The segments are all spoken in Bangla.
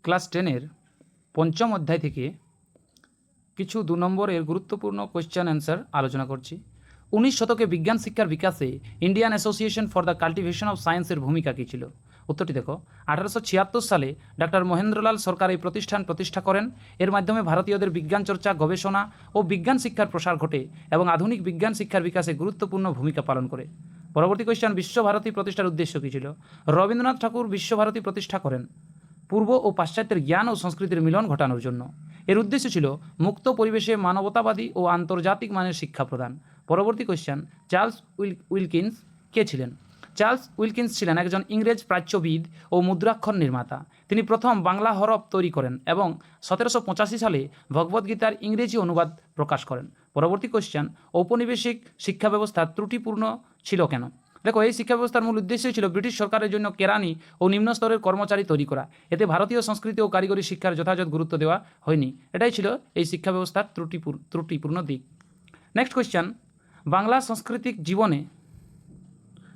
ক্লাস 10-এর পঞ্চম অধ্যায় থেকে কিছু 2 নম্বরের গুরুত্বপূর্ণ কোয়েশ্চেন অ্যান্সার আলোচনা করছি। 19 শতকে বিজ্ঞান শিক্ষার বিকাশে Indian association for the cultivation of সায়েন্সের ভূমিকা কী ছিল? উত্তরটি দেখো, 1876 সালে ডক্টর মহেন্দ্রলাল সরকার এই প্রতিষ্ঠান প্রতিষ্ঠা করেন। এর মাধ্যমে ভারতীয়দের বিজ্ঞান চর্চা, গবেষণা ও বিজ্ঞান শিক্ষার প্রসার ঘটে এবং আধুনিক বিজ্ঞান শিক্ষার বিকাশে গুরুত্বপূর্ণ ভূমিকা পালন করে। পরবর্তী কোয়েশ্চেন, বিশ্বভারতী প্রতিষ্ঠার উদ্দেশ্য কী ছিল? রবীন্দ্রনাথ ঠাকুর বিশ্বভারতী প্রতিষ্ঠা করেন পূর্ব ও পাশ্চাত্যের জ্ঞান ও সংস্কৃতির মিলন ঘটানোর জন্য। এর উদ্দেশ্য ছিল মুক্ত পরিবেশে মানবতাবাদী ও আন্তর্জাতিক মানের শিক্ষা প্রদান। পরবর্তী কোয়েশ্চেন, চার্লস উইলকিন্স কে ছিলেন? চার্লস উইলকিন্স ছিলেন একজন ইংরেজ প্রাচ্যবিদ ও মুদ্রাক্ষর নির্মাতা। তিনি প্রথম বাংলা হরফ তৈরি করেন এবং 1785 সালে ভগবদ্গীতার ইংরেজি অনুবাদ প্রকাশ করেন। পরবর্তী কোয়েশ্চেন, ঔপনিবেশিক শিক্ষা ব্যবস্থা ত্রুটিপূর্ণ ছিল কেন? দেখো, এই শিক্ষা ব্যবস্থার মূল উদ্দেশ্যই ছিল ব্রিটিশ সরকারের জন্য কেরানি ও নিম্ন স্তরের কর্মচারী তৈরি করা। এতে ভারতীয় সংস্কৃতি ও কারিগরি শিক্ষার যথাযথ গুরুত্ব দেওয়া হয়নি। এটাই ছিল এই শিক্ষা ব্যবস্থার ত্রুটিপূর্ণ দিক। নেক্সট কোয়েশ্চেন, বাংলা সাংস্কৃতিক জীবনে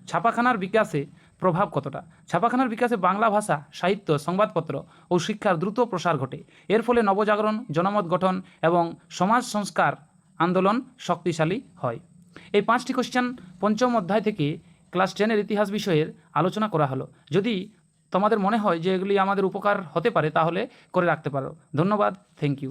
ছাপাখানার বিকাশে প্রভাব কতটা? ছাপাখানার বিকাশে বাংলা ভাষা, সাহিত্য, সংবাদপত্র ও শিক্ষার দ্রুত প্রসার ঘটে। এর ফলে নবজাগরণ, জনমত গঠন এবং সমাজ সংস্কার আন্দোলন শক্তিশালী হয়। এই 5টি কোয়েশ্চেন পঞ্চম অধ্যায় থেকে ক্লাস 10-এর ইতিহাস বিষয়ের আলোচনা করা হলো। যদি তোমাদের মনে হয় যে এগুলি আমাদের উপকার হতে পারে তাহলে করে রাখতে পারো। ধন্যবাদ, থ্যাংক ইউ।